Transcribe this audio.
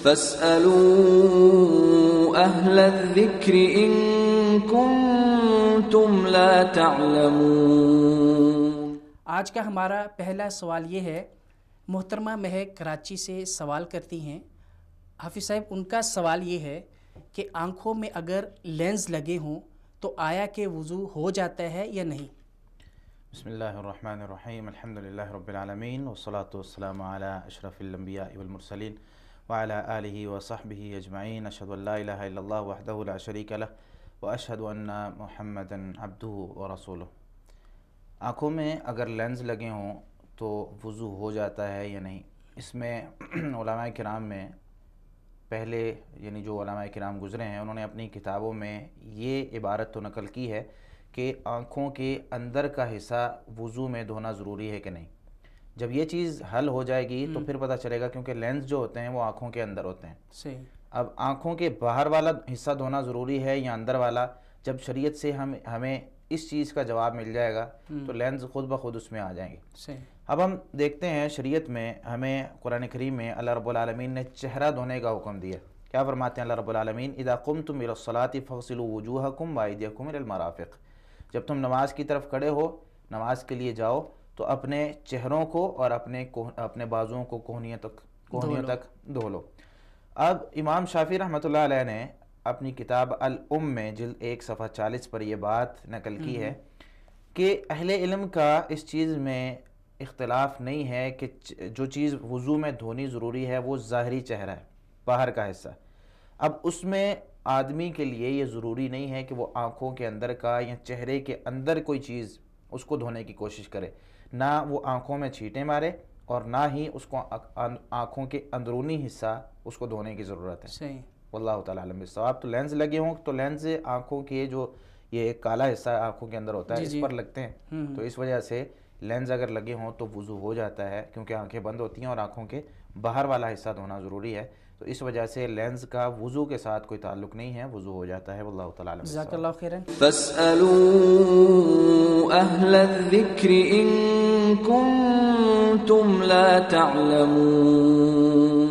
فاسألوا أهل الذكر إن كنتم لا تعلمون۔ آج کا ہمارا پہلا سوال یہ ہے، محترمہ مہک کراچی سے سوال کرتی ہیں۔ حافظ صاحب، ان کا سوال یہ ہے کہ آنکھوں میں اگر لینز لگے ہوں تو آیا کہ وضو ہو جاتا ہے یا نہیں؟ بسم اللہ الرحمن الرحیم، الحمد للہ رب العالمین، والصلاة والسلام علی اشرف الانبیاء والمرسلین وعلی آلہ وصحبہ اجمعین، اشہد ان لا الہ الا اللہ وحدہ لا شریک لہ واشہد ان محمدا عبدہ ورسولہ۔ آنکھوں میں اگر لینز لگے ہوں تو وضو ہو جاتا ہے یا نہیں؟ اس میں علماء کرام میں پہلے یعنی جو علماء کرام گزرے ہیں انہوں نے اپنی کتابوں میں یہ عبارت تو نقل کی ہے کہ آنکھوں کے اندر کا حصہ وضو میں دھونا ضروری ہے کہ نہیں۔ جب یہ چیز حل ہو جائے گی تو پھر پتہ چلے گا، کیونکہ لینز جو ہوتے ہیں وہ آنکھوں کے اندر ہوتے ہیں۔ صحیح۔ اب آنکھوں کے باہر والا حصہ دھونا ضروری ہے یا اندر والا؟ جب شریعت سے ہمیں اس چیز کا جواب مل جائے گا تو لینز خود بخود اس میں آ جائیں گے۔ صحیح۔ اب ہم دیکھتے ہیں شریعت میں ہمیں قرآن کریم میں اللہ رب العالمین نے چہرہ دھونے کا حکم دیا۔ کیا فرماتے ہیں اللہ رب العالمین؟ اذا قمتم الى الصلاة فاغسلوا وجوہکم وایدیکم الى المرافق۔ جب تم نماز کی طرف کھڑے ہو، نماز کے لیے جاؤ، تو اپنے چہروں کو اور اپنے بازوؤں کو کوہنیوں تک دھو لو۔ اب امام شافعی رحمۃ اللہ علیہ نے اپنی کتاب الام میں جلد 1 صفحہ 40 پر یہ بات نقل کی ہے کہ اہل علم کا اس چیز میں اختلاف نہیں ہے کہ جو چیز وضو میں دھونی ضروری ہے وہ ظاہری چہرہ ہے، باہر کا حصہ۔ اب اس میں آدمی کے لیے یہ ضروری نہیں ہے کہ وہ آنکھوں کے اندر کا یا چہرے کے اندر کوئی چیز اس کو دھونے کی کوشش کرے، نہ وہ آنکھوں میں چھینٹیں مارے اور نہ ہی اس کو آنکھوں کے اندرونی حصہ اس کو دھونے کی ضرورت ہے۔ صحیح۔ واللہ تعالیٰ عالم بالصواب۔ تو لینز لگے ہوں تو لینز آنکھوں کے جو یہ کالا حصہ آنکھوں کے اندر ہوتا ہے اس پر لگتے ہیں، تو اس وجہ سے لینز اگر لگے ہوں تو وضو ہو جاتا ہے، کیونکہ آنکھیں بند ہوتی ہیں اور آنکھوں کے باہر والا حصہ دھونا ضروری ہے۔ تو اس وجہ سے لینز کا وضو کے ساتھ کوئی تعلق نہیں ہے، وضو ہو جاتا ہے۔ واللہ تعالیٰ عالم۔ جزاک اللہ خیرا۔ فاسألوا أهل الذكر إن كنتم لا تعلمون۔